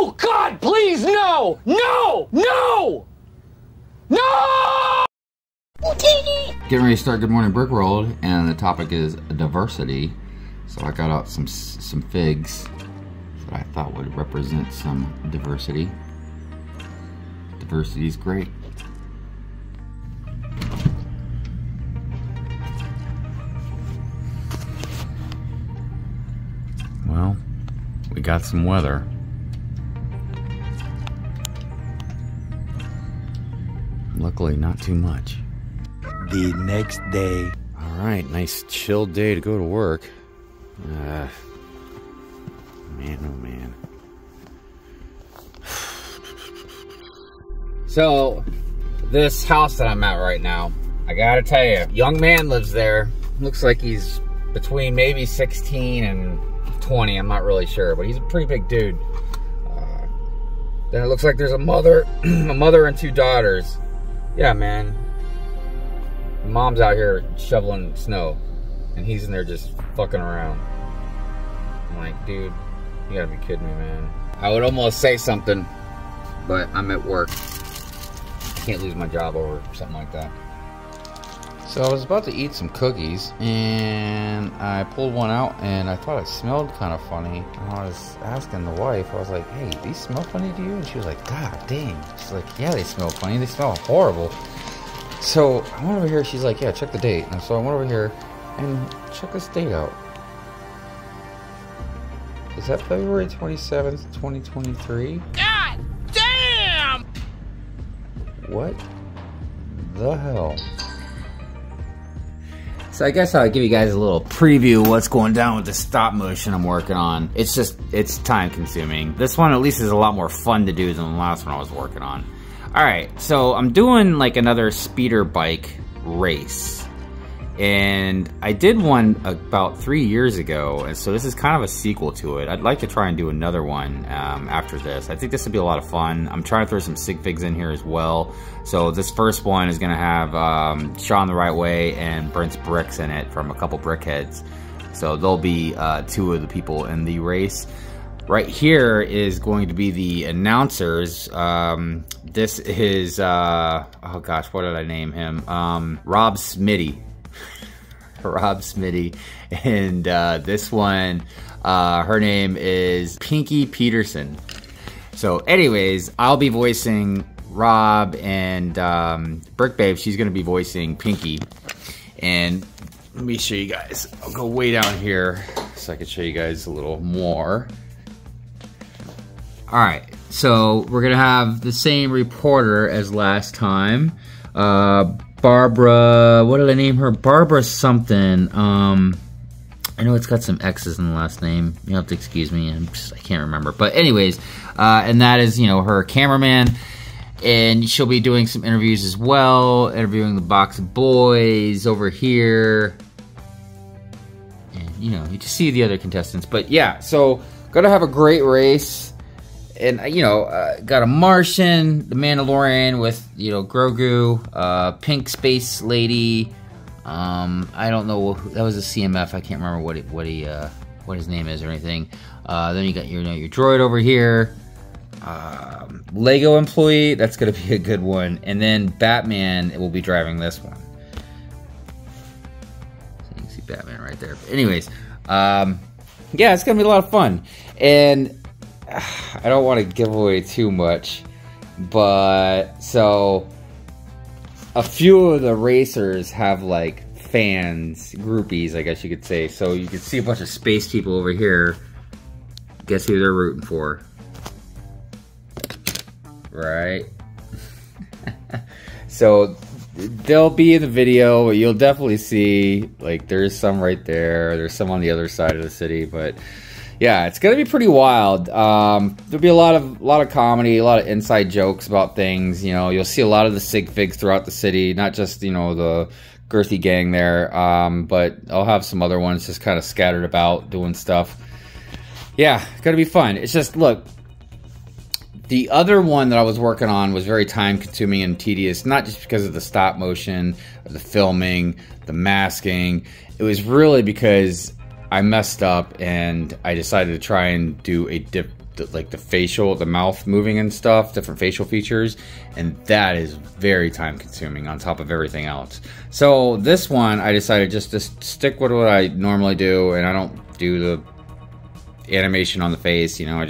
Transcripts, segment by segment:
No! God, please, no! No! No! No! Getting ready to start Good Morning Brick World, and the topic is diversity. So I got out some figs that I thought would represent some diversity. Diversity is great. Well, we got some weather. Luckily, not too much. The next day. Alright, nice chill day to go to work. Man, oh man. So, this house that I'm at right now, I gotta tell you, young man lives there. Looks like he's between maybe 16 and 20, I'm not really sure, but he's a pretty big dude. Then it looks like there's a mother, a mother and two daughters. Yeah, man. Mom's out here shoveling snow, and he's in there just fucking around. I'm like, dude, you gotta be kidding me, man. I would almost say something, but I'm at work. Can't lose my job over something like that. So I was about to eat some cookies, and I pulled one out, and I thought it smelled kind of funny. And I was asking the wife, I was like, hey, these smell funny to you? And she was like, God dang. She's like, yeah, they smell funny. They smell horrible. So I went over here, she's like, yeah, check the date. And so I went over here and check this date out. Is that February 27th, 2023? God damn! What the hell? So I guess I'll give you guys a little preview of what's going down with the stop motion I'm working on. It's time consuming. This one at least is a lot more fun to do than the last one I was working on. Alright, so I'm doing like another speeder bike race. And I did one about 3 years ago, and so this is kind of a sequel to it. I'd like to try and do another one after this. I think this would be a lot of fun. I'm trying to throw some sig figs in here as well. So this first one is going to have Sean the Right Way and Brent's Bricks in it from a couple brickheads. So they'll be two of the people in the race. Right here is going to be the announcers. This is, oh gosh, what did I name him? Rob Smitty. Rob Smitty. And this one, her name is Pinky Peterson. So anyways, I'll be voicing Rob, and Brick Babe, she's going to be voicing Pinky. And let me show you guys. I'll go way down here so I can show you guys a little more. Alright, so we're going to have the same reporter as last time. Barbara, what did I name her? Barbara something. I know it's got some X's in the last name. You'll have to excuse me, I can't remember. But anyways, and that is, you know, her cameraman. And she'll be doing some interviews as well, interviewing the box of boys over here. And, you know, you just see the other contestants. But yeah, so gonna have a great race. And, you know, got a Martian, the Mandalorian with, you know, Grogu, Pink Space Lady. I don't know, that was a CMF. I can't remember what his name is or anything. Then you got your droid over here. Lego employee, that's gonna be a good one. And then Batman will be driving this one. So you can see Batman right there. But anyways, yeah, it's gonna be a lot of fun. And I don't want to give away too much, but so a few of the racers have like fans, groupies, I guess you could say. So you can see a bunch of space people over here. Guess who they're rooting for? Right? So they'll be in the video. You'll definitely see, like, there's some right there. There's some on the other side of the city, but yeah, it's gonna be pretty wild. There'll be a lot of comedy, a lot of inside jokes about things. You know, you'll see a lot of the sig figs throughout the city, not just, you know, the girthy gang there, but I'll have some other ones just kind of scattered about doing stuff. Yeah, it's gonna be fun. It's just, look, the other one that I was working on was very time consuming and tedious, not just because of the stop motion, or the filming, the masking. It was really because I messed up and I decided to try and do like the facial, the mouth moving and stuff, different facial features, and that is very time consuming on top of everything else. So this one, I decided just to stick with what I normally do, and I don't do the animation on the face, you know,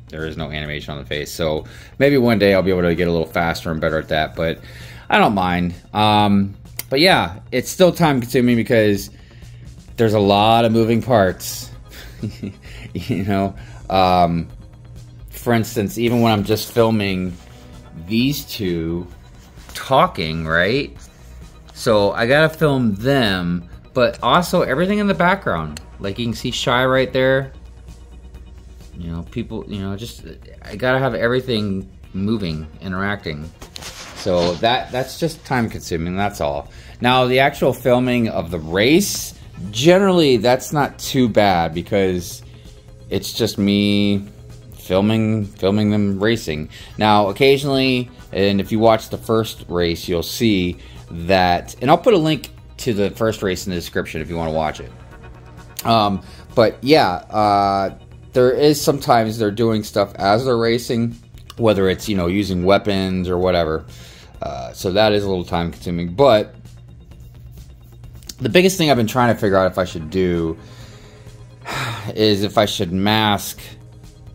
there is no animation on the face. So maybe one day I'll be able to get a little faster and better at that, but I don't mind. But yeah, it's still time consuming because there's a lot of moving parts. You know, for instance, even when I'm just filming these two talking, right? So I gotta film them, but also everything in the background. Like you can see Shy right there. You know, people, you know, just, I gotta have everything moving, interacting. So that's just time consuming, that's all. Now the actual filming of the race, generally that's not too bad because it's just me filming them racing. Now occasionally, and if you watch the first race, you'll see that, and I'll put a link to the first race in the description if you want to watch it. But yeah, there is sometimes they're doing stuff as they're racing, whether it's, you know, using weapons or whatever. So that is a little time consuming. But the biggest thing I've been trying to figure out if I should do is if I should mask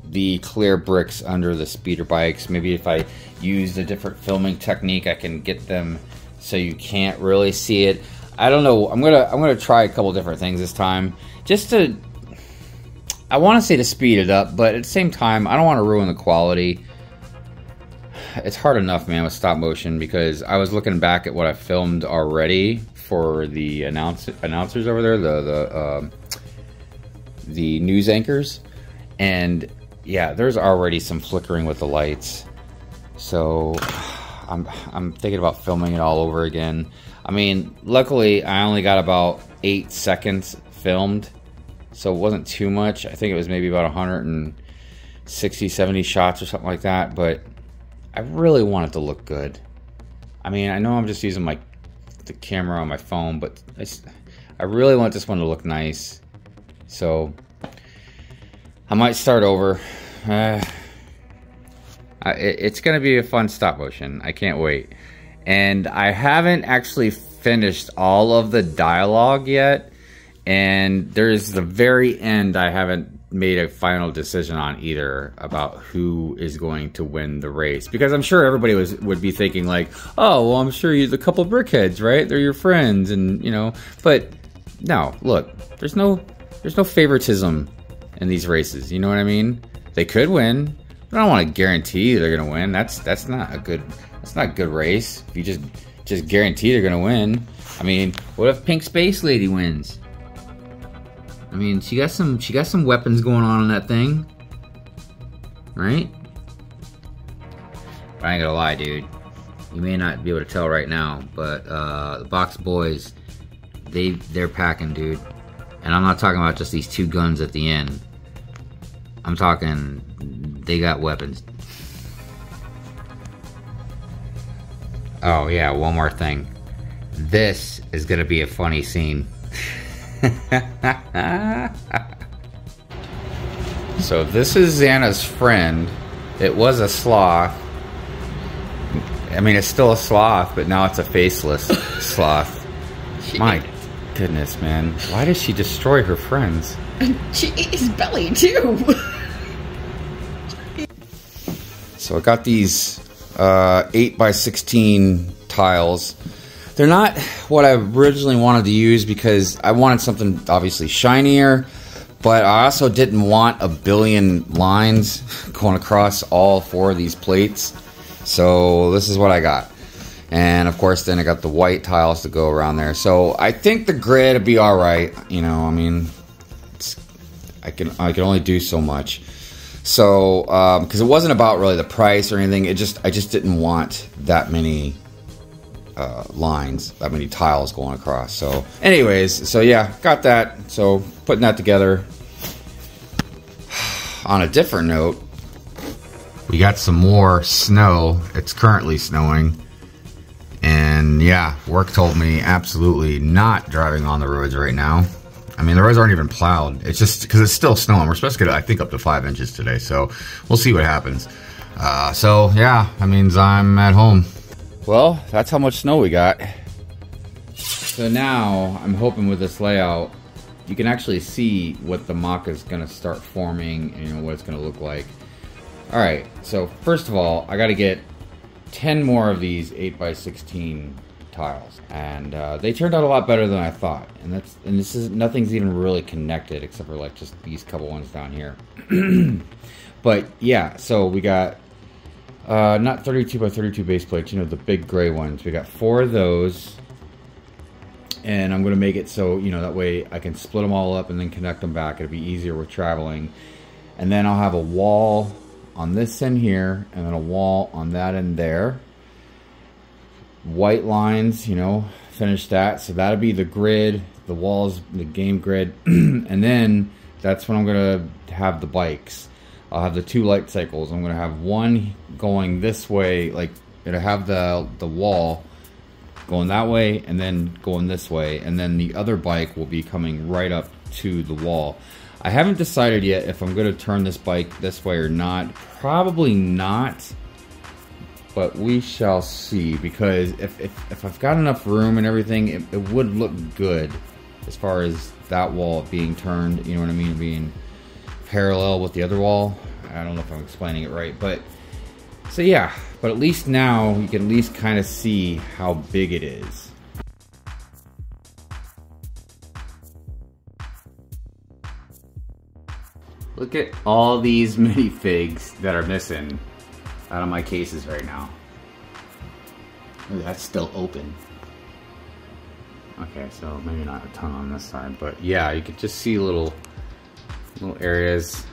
the clear bricks under the speeder bikes. Maybe if I use a different filming technique, I can get them so you can't really see it. I don't know. I'm gonna try a couple different things this time, just to, I want to say to speed it up, but at the same time, I don't want to ruin the quality. It's hard enough, man, with stop motion, because I was looking back at what I filmed already for the announcers over there, the news anchors, and yeah, there's already some flickering with the lights. So I'm thinking about filming it all over again. I mean, luckily I only got about 8 seconds filmed, so it wasn't too much. I think it was maybe about 160, 70 shots or something like that, but I really want it to look good. I mean, I know I'm just using the camera on my phone, but I really want this one to look nice. So I might start over. It's gonna be a fun stop motion. I can't wait. And I haven't actually finished all of the dialogue yet. And there's the very end I haven't made a final decision on either about who is going to win the race, because I'm sure everybody would be thinking like, oh well, I'm sure you're the couple brickheads, right? They're your friends, and you know. But no, look, there's no favoritism in these races. You know what I mean? They could win, but I don't want to guarantee they're gonna win. That's not a good race. If you just guarantee they're gonna win. I mean, what if Pink Space Lady wins? I mean, she got some weapons going on in that thing, right? But I ain't gonna lie, dude. You may not be able to tell right now, but the Box Boys, they're packing, dude. And I'm not talking about just these 2 guns at the end. I'm talking, they got weapons. Oh yeah, one more thing. This is gonna be a funny scene. So this is Xana's friend. It was a sloth. I mean, it's still a sloth, but now it's a faceless sloth. My goodness, man. Why does she destroy her friends? She ate his belly, too. So I got these 8x16 tiles. They're not what I originally wanted to use because I wanted something obviously shinier, but I also didn't want a billion lines going across all 4 of these plates. So this is what I got. And of course then I got the white tiles to go around there. So I think the grid will be alright. You know, I mean, I can only do so much. So, because it wasn't about really the price or anything, I just didn't want that many lines, that many tiles going across. So anyways, so yeah, got that. So putting that together. On a different note, we got some more snow. It's currently snowing, and yeah, work told me absolutely not driving on the roads right now. I mean, the roads aren't even plowed. It's just because it's still snowing. We're supposed to get, I think, up to 5 inches today. So we'll see what happens. So yeah, that means I'm at home. Well, that's how much snow we got. So now I'm hoping with this layout, you can actually see what the MOC is going to start forming and, you know, what it's going to look like. All right, so first of all, I got to get 10 more of these 8x16 tiles, and they turned out a lot better than I thought. And this is, nothing's even really connected except for like just these couple ones down here. But yeah, so we got not 32 by 32 base plates, you know, the big gray ones. We got 4 of those, and I'm gonna make it so, you know, that way I can split them all up and then connect them back. It'll be easier with traveling. And then I'll have a wall on this end here, and then a wall on that end there. White lines, you know, finish that. So that'll be the grid, the walls, the game grid. And then that's when I'm gonna have the bikes. I'll have the 2 light cycles. I'm gonna have one going this way, like it'll have the wall going that way and then going this way, and then the other bike will be coming right up to the wall. I haven't decided yet if I'm gonna turn this bike this way or not. Probably not. But we shall see, because if I've got enough room and everything, it would look good as far as that wall being turned, you know what I mean, being parallel with the other wall. I don't know if I'm explaining it right, but so yeah, but at least now you can at least kind of see how big it is. Look at all these minifigs that are missing out of my cases right now. Ooh, that's still open. Okay, so maybe not a ton on this side, but yeah, you could just see little areas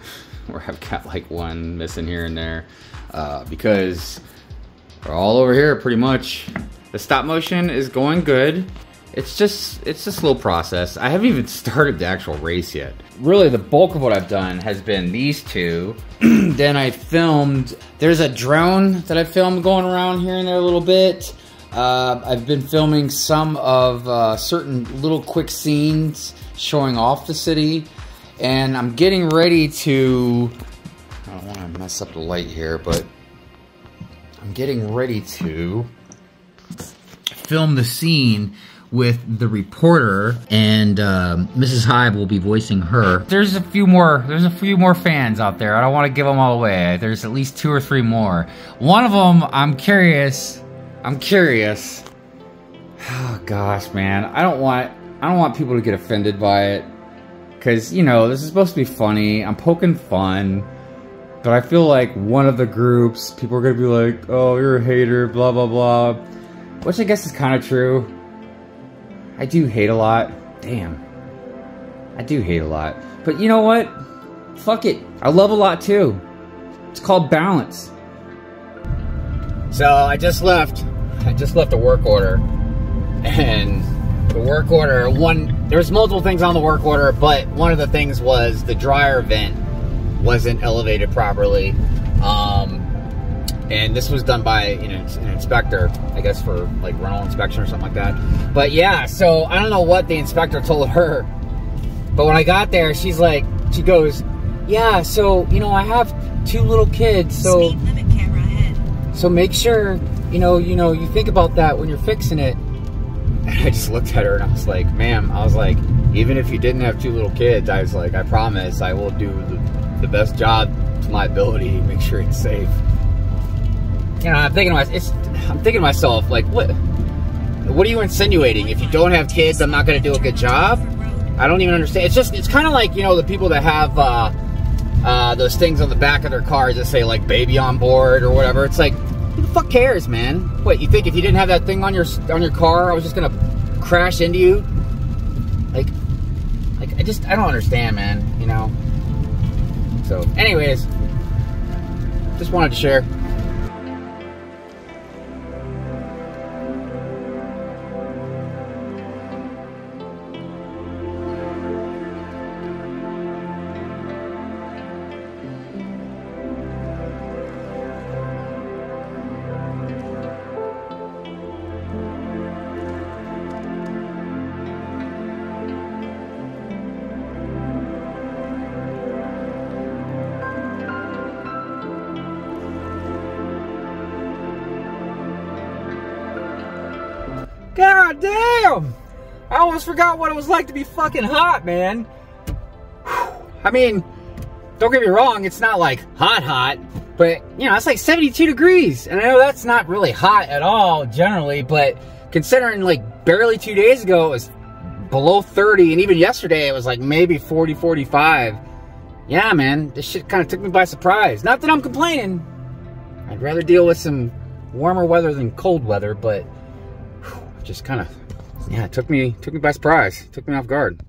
where I've got like one missing here and there, because they're all over here pretty much. The stop motion is going good. It's just a slow process. I haven't even started the actual race yet. Really, the bulk of what I've done has been these 2. Then I filmed, there's a drone that I filmed going around here and there a little bit. I've been filming some of certain little quick scenes showing off the city. And I'm getting ready to, I don't want to mess up the light here, but I'm getting ready to film the scene with the reporter, and Mrs. Hive will be voicing her. There's a few more fans out there. I don't want to give them all away. There's at least 2 or 3 more. One of them, I'm curious. Oh gosh, man. I don't want people to get offended by it, because, you know, this is supposed to be funny. I'm poking fun. But I feel like one of the groups, people are gonna be like, oh, you're a hater, blah blah blah. Which I guess is kind of true. I do hate a lot. Damn. I do hate a lot. But you know what? Fuck it. I love a lot too. It's called balance. So I just left a work order. And the work order, there's multiple things on the work order, but one of the things was the dryer vent wasn't elevated properly. And this was done by an inspector, I guess for like rental inspection or something like that. But yeah, so I don't know what the inspector told her, but when I got there, she goes, yeah, so, you know, I have 2 little kids, so speed limit camera ahead. So make sure, you think about that when you're fixing it. And I just looked at her and I was like, ma'am, even if you didn't have 2 little kids, I was like, I promise I will do the best job to my ability, make sure it's safe. You know, I'm thinking to myself, like, what are you insinuating? If you don't have kids, I'm not going to do a good job? I don't even understand. It's kind of like, you know, the people that have those things on the back of their cars that say, like, baby on board or whatever. It's like, who the fuck cares, man? What, you think if you didn't have that thing on your car, I was just going to crash into you? Like, I don't understand, man, you know? So, anyways, just wanted to share. God damn! I almost forgot what it was like to be fucking hot, man. I mean, don't get me wrong, it's not like hot, but you know, it's like 72 degrees. And I know that's not really hot at all generally, but considering like barely 2 days ago it was below 30, and even yesterday it was like maybe 40, 45. Yeah, man, this shit kind of took me by surprise. Not that I'm complaining. I'd rather deal with some warmer weather than cold weather, but just kind of, yeah, it took me by surprise. Took me off guard.